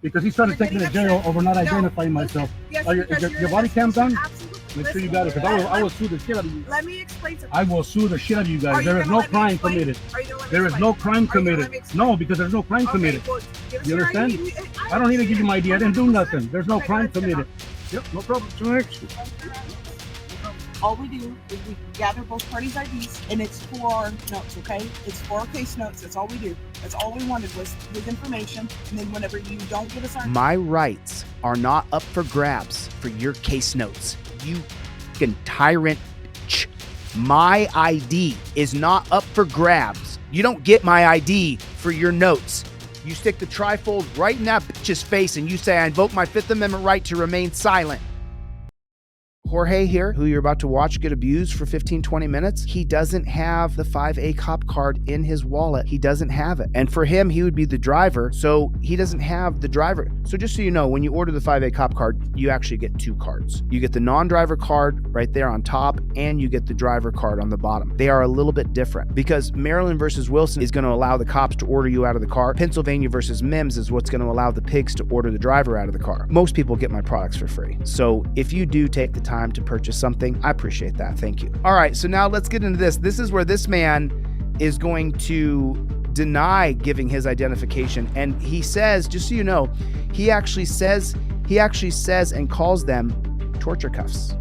Because he's trying to take me to jail over not identifying myself. Yes, Your body cam's on? Absolutely. Make sure you got it, because I will sue the shit out of you. Let me explain something. I will sue the shit out of you guys. There is no crime committed. There is no crime committed. No, because there's no crime committed. You understand? I don't need to give you my ID. I didn't do nothing. There's no crime committed. Yep, no problem. All we do is we gather both parties' IDs, and it's for our notes, okay? It's for our case notes. That's all we do. That's all we wanted was his information, and then whenever you don't give us our... My rights are not up for grabs for your case notes. You fucking tyrant bitch. My ID is not up for grabs. You don't get my ID for your notes. You stick the trifold right in that bitch's face and you say, I invoke my Fifth Amendment right to remain silent. Jorge here, who you're about to watch get abused for 15-20 minutes, he doesn't have the 5A cop card in his wallet. He doesn't have it. And for him, he would be the driver, so he doesn't have the driver. So just so you know, when you order the 5A cop card, you actually get two cards. You get the non-driver card right there on top, and you get the driver card on the bottom. They are a little bit different because Maryland versus Wilson is going to allow the cops to order you out of the car. Pennsylvania versus Mims is what's going to allow the pigs to order the driver out of the car. Most people get my products for free. So if you do take the time to purchase something, I appreciate that. Thank you. All right, so now let's get into this. This is where this man is going to deny giving his identification, and he says, just so you know, he actually says and calls them torture cuffs.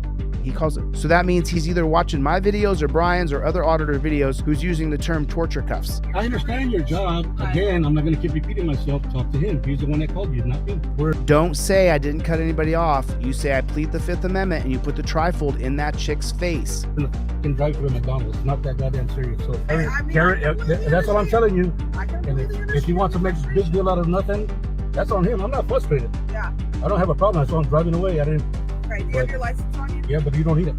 He calls it. So that means he's either watching my videos or Brian's or other auditor videos who's using the term torture cuffs. I understand your job. Again, I'm not going to keep repeating myself. Talk to him. He's the one that called you, not me. Don't say I didn't cut anybody off. You say I plead the Fifth Amendment and you put the trifold in that chick's face. I can drive to a McDonald's. It's not that goddamn serious. So, Garrett, that's what I'm telling you. And if he wants to make a big deal out of nothing, that's on him. I'm not frustrated. Yeah. I don't have a problem. I saw him driving away. I didn't. Right. Do you have your license on you? Yeah, but you don't need it.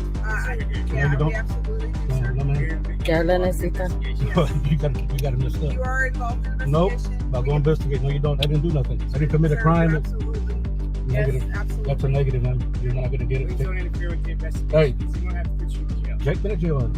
Yeah, you don't. we absolutely do, sir. No, man. you got it messed up. You are involved in investigation? Nope. I'll go investigate. No, you don't. I didn't do nothing. I didn't commit a crime. Absolutely. Negative. Yes, absolutely. That's a negative, man. You're not going to get it. Please don't interfere with the investigation. You don't have to put you in jail. Jake, been in jail.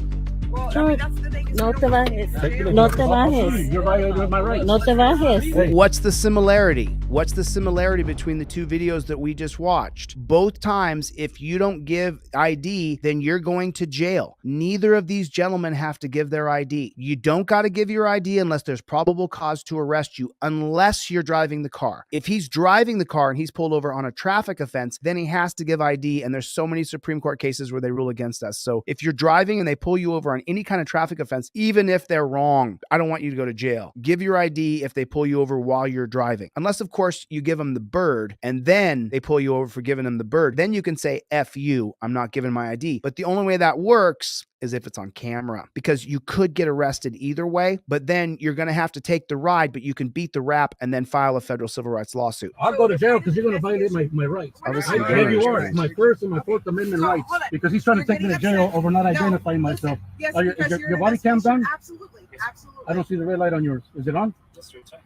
Well, I mean, that's the thing. Is No we te don't want bajes. to jail. No te bajes. You're violating my rights. No te bajes. Hey. What's the similarity? What's the similarity between the two videos that we just watched? Both times, if you don't give ID, then you're going to jail. Neither of these gentlemen have to give their ID. You don't got to give your ID unless there's probable cause to arrest you, unless you're driving the car. If he's driving the car and he's pulled over on a traffic offense, then he has to give ID, and there's so many Supreme Court cases where they rule against us. So if you're driving and they pull you over on any kind of traffic offense, even if they're wrong, I don't want you to go to jail. Give your ID if they pull you over while you're driving. Unless, of course, you give them the bird and then they pull you over for giving them the bird. Then you can say, F you, I'm not giving my ID. But the only way that works is if it's on camera, because you could get arrested either way, but then you're going to have to take the ride, but you can beat the rap and then file a federal civil rights lawsuit. I'll go to jail because you're going to violate my rights. Obviously, I gave you are. My First and my Fourth Amendment rights. Because he's trying to take me to jail over not identifying myself. Yes, Your body cam's on? Absolutely. Absolutely. I don't see the red light on yours. Is it on?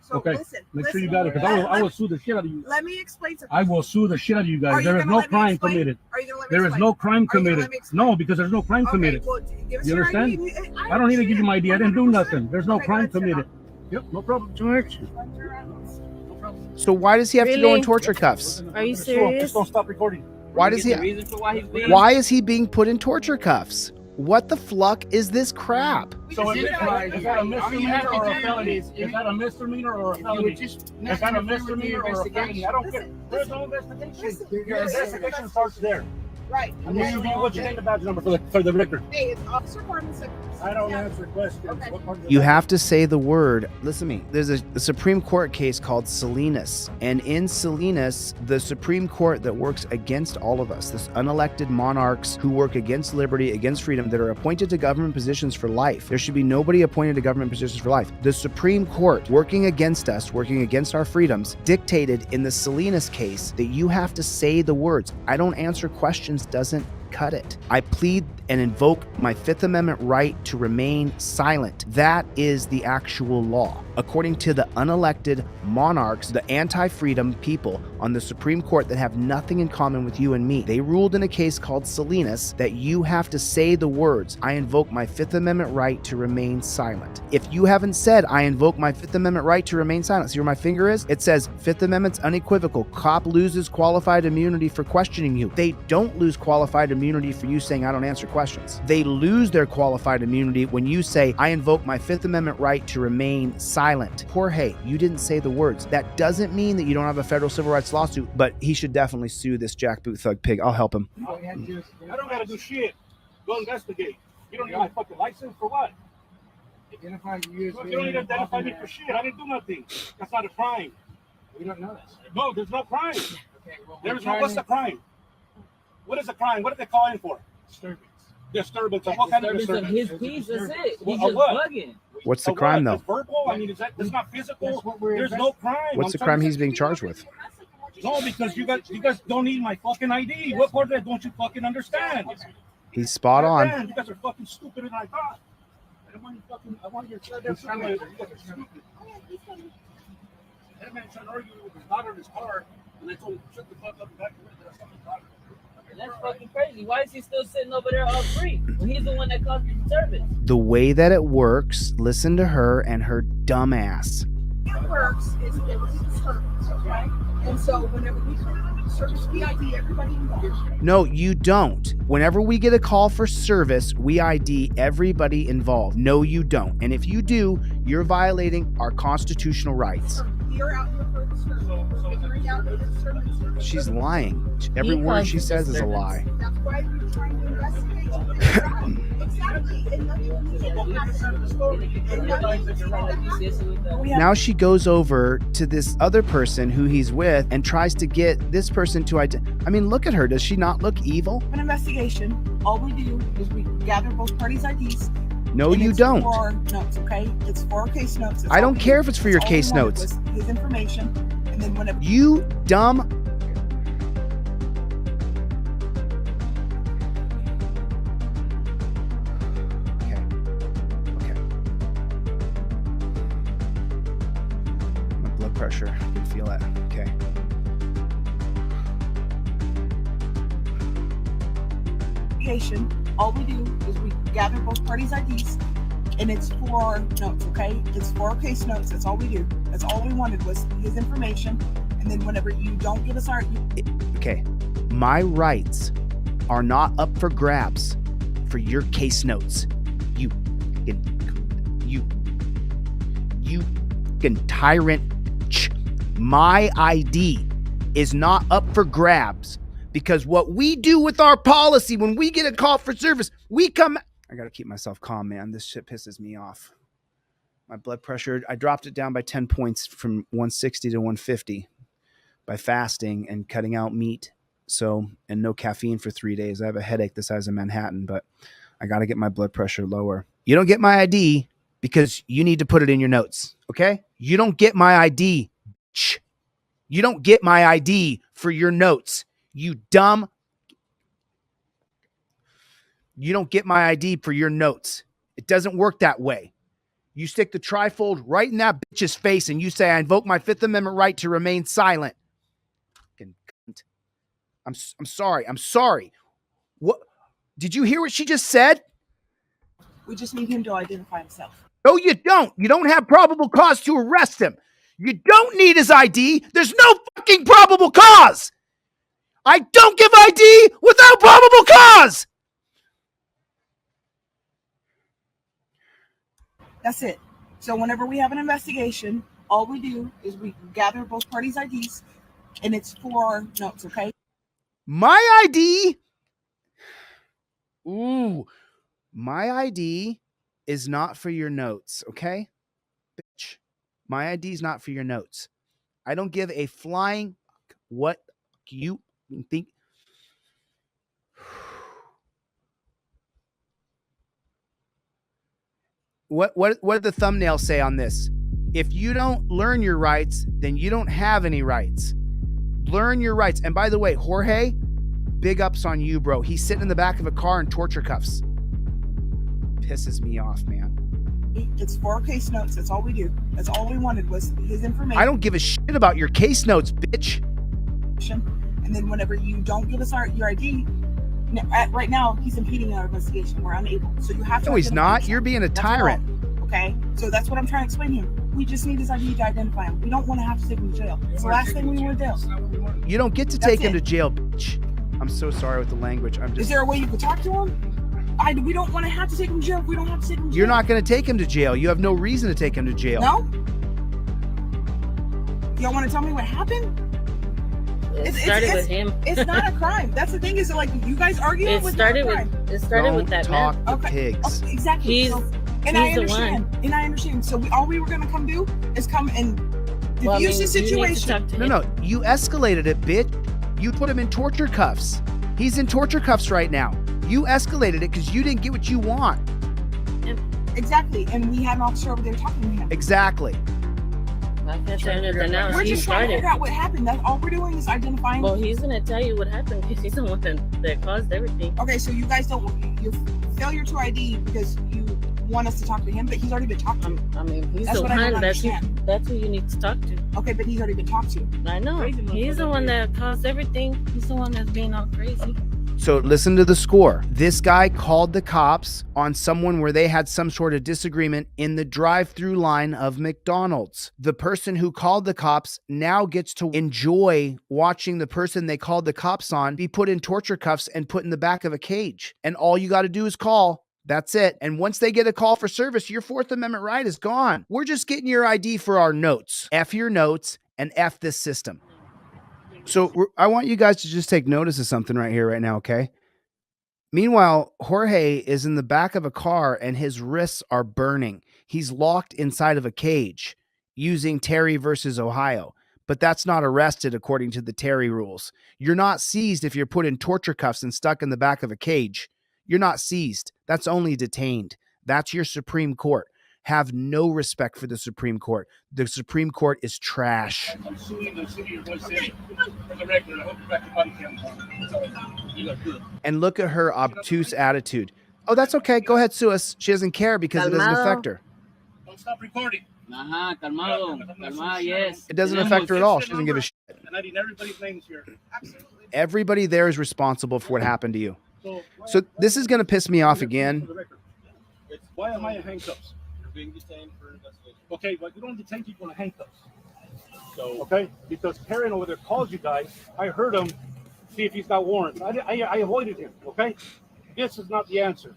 So Okay. listen, Make sure you got it, because I will sue the shit out of you. Let me explain something. I will sue the shit out of you Are guys. you There is gonna no let me crime explain? committed. Are you gonna let me There is explain? no crime Are you gonna committed. let me explain? No, because there's no crime committed. Well, give us You your understand? ID. I don't need to give you my ID. I didn't do 100%. nothing. There's no Okay, crime let's sit committed. down. Yep, no problem. George, So why does he have to go in Really? torture cuffs? are you Just serious? don't stop recording. Why does he? The reason for why he's being Why is he being put in torture cuffs? What the fuck is this crap? So Is is that a misdemeanor or a felony? Is that a misdemeanor or a If you felony? would just Is that a misdemeanor or a felony? I don't care. There's no investigation. Your investigation starts there. Right. And then what's your name and badge number for the record? Hey, it's Officer Carmen. I don't answer questions. Okay. What part of You have to say the word. Listen to me. There's a Supreme Court case called Salinas. And in Salinas, the Supreme Court that works against all of us, this unelected monarchs who work against liberty, against freedom, that are appointed to government positions for life. There should be nobody appointed to government positions for life. The Supreme Court, working against us, working against our freedoms, dictated in the Salinas case that you have to say the words. I don't answer questions doesn't cut it. I plead and invoke my Fifth Amendment right to remain silent. That is the actual law. according to the unelected monarchs, the anti-freedom people on the Supreme Court that have nothing in common with you and me. They ruled in a case called Salinas that you have to say the words, I invoke my Fifth Amendment right to remain silent. If you haven't said, I invoke my Fifth Amendment right to remain silent, see where my finger is? It says, Fifth Amendment's unequivocal. Cop loses qualified immunity for questioning you. They don't lose qualified immunity for you saying, I don't answer questions. They lose their qualified immunity when you say, I invoke my Fifth Amendment right to remain silent. Jorge, you didn't say the words. That doesn't mean that you don't have a federal civil rights lawsuit, but he should definitely sue this jackboot thug pig. I'll help him. I don't gotta do shit. Go investigate. You don't need my fucking license for what? Identify you. You don't need to identify me for shit. I didn't do nothing. That's not a crime. We don't know this. No, there's no crime. Okay, well, There's no. What's the crime? What is the crime? What did they call in for? disturbance. Disturbance. Of what kind of Disturbance of disturbance? his peace, that's it. He's Well, just what? bugging. What's the Of crime, what? though? It's verbal? I mean, that's not physical. That's what we're There's no crime. What's the I'm crime trying he's to- being charged with? No, because you guys don't need my fucking ID. What part of that don't you fucking understand? He's spot on. Man, you guys are fucking stupider than I thought. I don't want you fucking. I want your goddamn stupid. You guys are stupid. That man trying to argue with his daughter in his car, and they told him shut the fuck up and back to it. That's something wrong. That's fucking crazy. Why is he still sitting over there all free when he's the one that caused the disturbance? The way that it works, listen to her and her dumb ass. It works is there was a disturbance, okay? And so whenever we come to service, we ID everybody involved. No, you don't. Whenever we get a call for service, we ID everybody involved. No, you don't. And if you do, you're violating our constitutional rights. We are out here for the service. Figuring out the disturbance. She's lying. Every word she says is a lie. That's why we're trying to investigate. Exactly. And nothing we did have a service story. And nothing we did have. Now she goes over to this other person who he's with and tries to get this person to I mean, look at her. Does she not look evil? An investigation. All we do is we gather both parties' IDs. No, and you it's don't. For our notes, okay? It's for our case notes. That's I all don't we care do. if it's for your That's all we case wanted notes. was his information, and then whenever You dumb. Okay. Okay. My blood pressure. I can feel it. Okay. investigation, all we do is we gather both parties' IDs, and it's for our notes, okay? It's for our case notes. That's all we do. That's all we wanted was his information, and then whenever you don't give us our, Okay. My rights are not up for grabs for your case notes. You can tyrant. My ID is not up for grabs because what we do with our policy when we get a call for service, we come. I got to keep myself calm, man. This shit pisses me off. My blood pressure, I dropped it down by 10 points from 160 to 150 by fasting and cutting out meat. So, and no caffeine for 3 days. I have a headache the size of Manhattan, but I got to get my blood pressure lower. You don't get my ID because you need to put it in your notes. Okay. You don't get my ID. You don't get my ID for your notes. You dumb. You don't get my ID for your notes. It doesn't work that way. You stick the trifold right in that bitch's face and you say, I invoke my Fifth Amendment right to remain silent. Fucking cunt. I'm sorry. I'm sorry. What? Did you hear what she just said? we just need him to identify himself. No, you don't. You don't have probable cause to arrest him. You don't need his ID. There's no fucking probable cause. I don't give ID without probable cause. That's it. So whenever we have an investigation, all we do is we gather both parties' IDs, and it's for our notes, okay? My ID. Ooh. My ID is not for your notes, okay? Bitch. My ID is not for your notes. I don't give a flying what you think. What did the thumbnail say on this? If you don't learn your rights, then you don't have any rights. Learn your rights. And by the way, Jorge, big ups on you, bro. He's sitting in the back of a car in torture cuffs. Pisses me off, man. It's for our case notes. That's all we do. That's all we wanted was his information. I don't give a shit about your case notes, bitch. And then whenever you don't give us your ID, right now he's impeding our investigation. We're unable. So you have to. No, he's not. You're being a tyrant. Okay, so that's what I'm trying to explain to him. We just need his ID to identify him. We don't want to have to take him to jail. It's the last thing we want to do. You don't get to take him to jail, bitch. I'm so sorry with the language. Is there a way you could talk to him? We don't want to have to take him to jail. We don't have to take him to jail. You're not going to take him to jail. You have no reason to take him to jail. No? Y'all want to tell me what happened? It started with him. It's not a crime. That's the thing is, like, you guys argue It with started crime. with that man. Talk to pigs. Okay, exactly. I understand. So all we were going to come do is come and diffuse the situation. No. You escalated it, bitch. You put him in torture cuffs. He's in torture cuffs right now. You escalated it because you didn't get what you want. Exactly. And we had an officer over there talking to him. Exactly. We're just trying to figure out what happened. That's all we're doing is identifying. Well, he's going to tell you what happened because he's the one that caused everything. Okay, so you guys your failure to ID because you want us to talk to him, but he's already been talked to. I mean, he's the one. That's who you need to talk to. Okay, but he's already been talked to. I know. He's the one that caused everything. He's the one that's being all crazy. So listen to the score. This guy called the cops on someone where they had some sort of disagreement in the drive-through line of McDonald's. The person who called the cops now gets to enjoy watching the person they called the cops on be put in torture cuffs and put in the back of a cage. And all you got to do is call. That's it. And once they get a call for service, your Fourth Amendment right is gone. We're just getting your ID for our notes. F your notes and F this system. So I want you guys to just take notice of something right here, right now, okay? Meanwhile, Jorge is in the back of a car and his wrists are burning. He's locked inside of a cage using Terry versus Ohio. But that's not arrested according to the Terry rules. You're not seized if you're put in torture cuffs and stuck in the back of a cage. You're not seized. That's only detained. That's your Supreme Court. Have no respect for the Supreme Court. The Supreme Court is trash. I'm suing the city of West City. For the record, I hope you're back to body cam. You look good. And look at her obtuse attitude. Oh, that's okay. Go ahead, sue us. She doesn't care because it doesn't affect her. Don't stop recording. Calmado, yes. It doesn't affect her at all. She doesn't give a shit. And I need everybody's names here. Absolutely. Everybody there is responsible for what happened to you. So this is going to piss me off again. Why am I in handcuffs? Being detained for investigation. Okay, but you don't detain people in handcuffs. So okay, because Karen over there called you guys. I heard him see if he's got warrants. I avoided him. Okay, this is not the answer.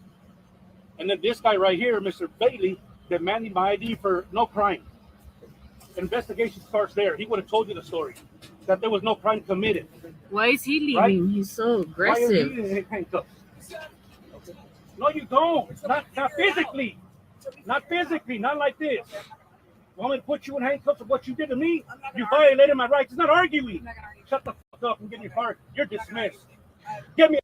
And then this guy right here, Mr. Bailey, demanding my ID for no crime. Investigation starts there. He would have told you the story that there was no crime committed. Why is he leaving? Right? He's so aggressive. Why are you in handcuffs? No, you don't. Not physically. Not physically, not like this. Want me to put you in handcuffs of what you did to me? You violated my rights. It's not arguing. Shut the fuck up and get me fired. You're dismissed. Get me.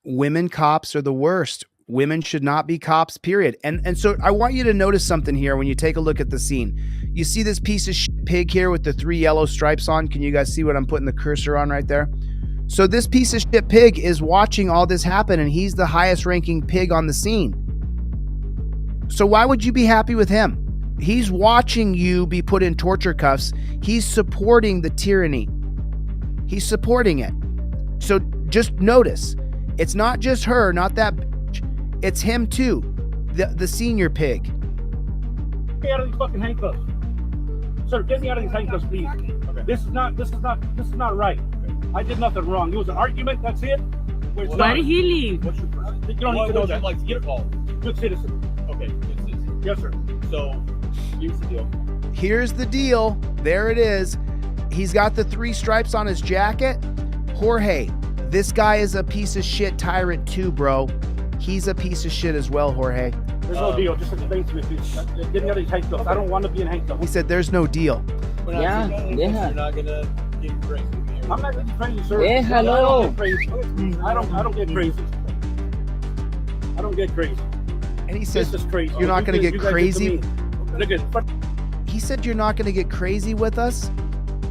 Women cops are the worst. Women should not be cops, period. And so I want you to notice something here when you take a look at the scene. You see this piece of shit pig here with the 3 yellow stripes on? Can you guys see what I'm putting the cursor on right there? So this piece of shit pig is watching all this happen, and he's the highest ranking pig on the scene. So why would you be happy with him? He's watching you be put in torture cuffs. He's supporting the tyranny. He's supporting it. So just notice, it's not just her, not that bitch. It's him too, the senior pig. Get me out of these fucking handcuffs. Sir, get me out of these handcuffs, please. Okay. This is not right. I did nothing wrong. It was an argument, that's it. Why did he leave? You don't need to know that. Like to get called. Good citizen. Okay, good citizen. Yes, sir. So here's the deal. Here's the deal. There it is. He's got the 3 stripes on his jacket. Jorge, this guy is a piece of shit tyrant too, bro. He's a piece of shit as well, Jorge. There's no deal. Just explain to me, please. Get me out of these handcuffs. I don't want to be in handcuffs. He said there's no deal. Yeah. You're not gonna get crazy. I'm not getting crazy, sir. Yeah, hello. I don't get crazy. I don't get crazy. And he says, This is crazy. you're not going to get crazy. Look at He said, you're not going to get crazy with us?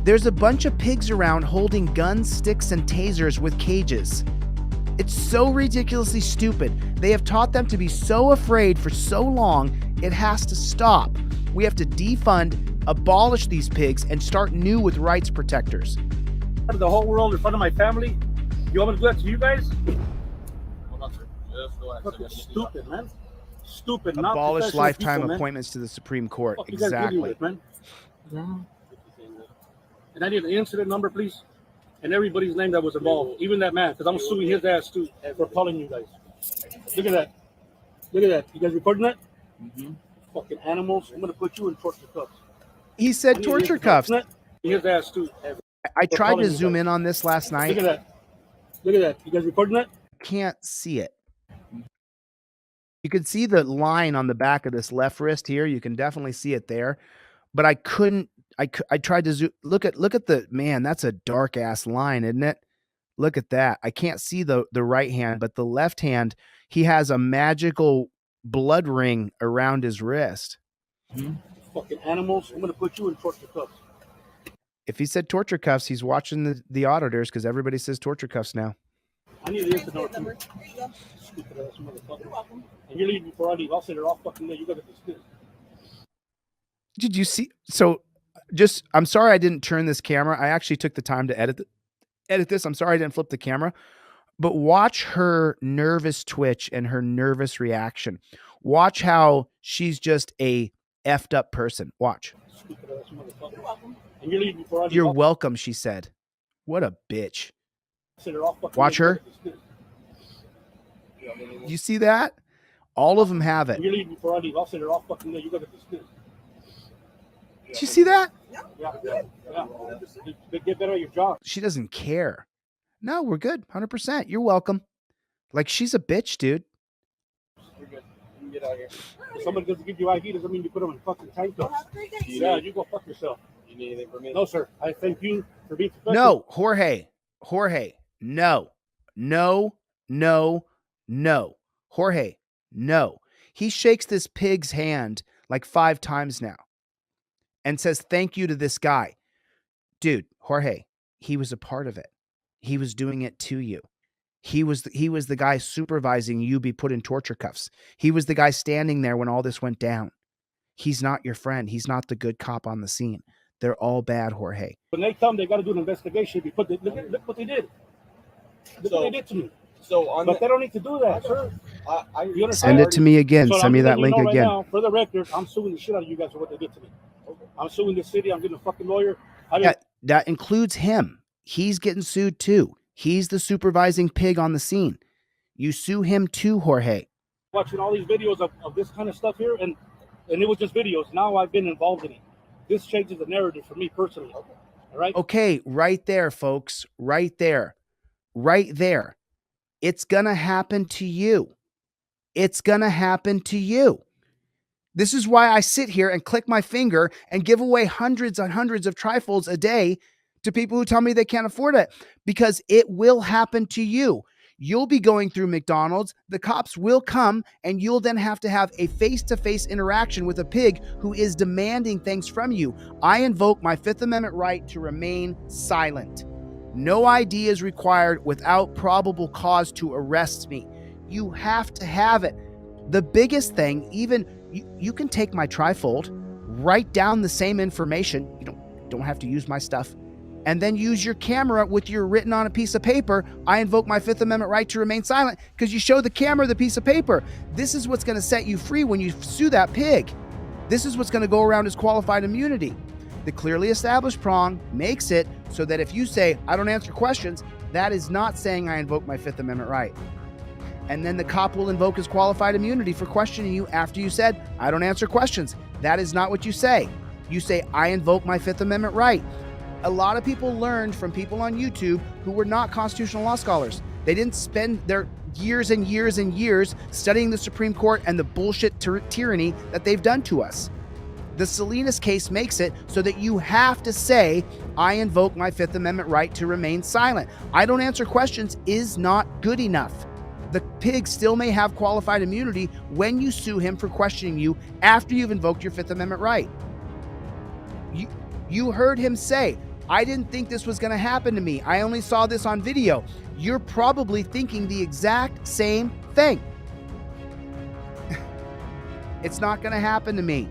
There's a bunch of pigs around holding guns, sticks, and tasers with cages. It's so ridiculously stupid. They have taught them to be so afraid for so long, It has to stop. We have to defund, abolish these pigs, and start new with rights protectors. The whole world in front of my family. You want me to do that to you guys? Hold on, sir. Just relax. I Fucking gotta get stupid, man. Stupid. Abolish non-professional lifetime people, man. appointments to the Supreme Court. What the fuck you guys dealing Exactly. with, man? And I need an incident number, please, and everybody's name that was involved, even that man, because I'm suing his ass too for calling you guys. Look at that. Look at that. You guys recording that? Fucking animals. I'm gonna put you in torture cuffs. He said torture cuffs. His ass too. I tried to zoom in on this last Look night. at that. Look at that. You guys recording that? Can't see it. You could see the line on the back of this left wrist here. You can definitely see it there, but I couldn't. I tried to zoom. Look at the man. That's a dark ass line, isn't it? Look at that. I can't see the right hand, but the left hand, he has a magical blood ring around his wrist. Fucking animals. I'm gonna put you in torture cuffs. If he said torture cuffs, he's watching the auditors because everybody says torture cuffs now. I need an incident number. Stupid ass motherfucker. You're welcome. And you're leaving before I leave. I'll sit there all fucking day. You gotta dismiss. Did you see? So I'm sorry I didn't turn this camera. I actually took the time to edit this. I'm sorry I didn't flip the camera, but watch her nervous twitch and her nervous reaction. Watch how she's just a effed up person. Watch. Stupid ass motherfucker. You're welcome. And you're leaving before I leave. You're welcome, she said. What a bitch. Sit there all fucking Watch day. her. You see that? All of them have it. And you're leaving before I leave. I'll sit there all fucking day. You gotta dismiss. Did you see that? Yeah. Get better at your job. She doesn't care. No, we're good. 100%. You're welcome. Like, she's a bitch, dude. We're good. You can get out of here. If somebody doesn't give you ID, doesn't mean you put them in fucking tank cuffs. Yeah, you go fuck yourself. You need anything from me? No, sir. I thank you for being professional. No, Jorge. No. Jorge, no. He shakes this pig's hand like 5 times now and says thank you to this guy. Dude, Jorge, he was a part of it. He was doing it to you. He was the guy supervising you be put in torture cuffs. He was the guy standing there when all this went down. He's not your friend. He's not the good cop on the scene. They're all bad, Jorge. When they come, they got to do an investigation. Look what they did. Look what they did to me. But they don't need to do that, sir. You understand? Send it to me again. So Send me that I'm link letting you know again. right now, for the record, I'm suing the shit out of you guys for what they did to me. I'm suing the city. I'm getting a fucking lawyer. That includes him. He's getting sued too. He's the supervising pig on the scene. You sue him too, Jorge. Watching all these videos of this kind of stuff here, and it was just videos. Now I've been involved in it. This changes the narrative for me personally. All right? Okay, right there, folks. Right there. Right there. It's going to happen to you. It's going to happen to you. This is why I sit here and click my finger and give away hundreds and hundreds of trifolds a day to people who tell me they can't afford it, because it will happen to you. You'll be going through McDonald's, the cops will come, and you'll then have to have a face-to-face interaction with a pig who is demanding things from you. I invoke my Fifth Amendment right to remain silent. No ID is required without probable cause to arrest me. You have to have it. The biggest thing, even you can take my trifold, write down the same information. You don't have to use my stuff. And then use your camera with your written on a piece of paper. I invoke my Fifth Amendment right to remain silent, because you show the camera the piece of paper. This is what's going to set you free when you sue that pig. This is what's going to go around as qualified immunity. The clearly established prong makes it so that if you say, I don't answer questions, that is not saying I invoke my Fifth Amendment right. And then the cop will invoke his qualified immunity for questioning you after you said, I don't answer questions. That is not what you say. You say, I invoke my Fifth Amendment right. A lot of people learned from people on YouTube who were not constitutional law scholars. They didn't spend their years and years and years studying the Supreme Court and the bullshit tyranny that they've done to us. The Salinas case makes it so that you have to say, I invoke my Fifth Amendment right to remain silent. I don't answer questions is not good enough. The pig still may have qualified immunity when you sue him for questioning you after you've invoked your Fifth Amendment right. You heard him say, I didn't think this was going to happen to me. I only saw this on video. You're probably thinking the exact same thing. It's not going to happen to me.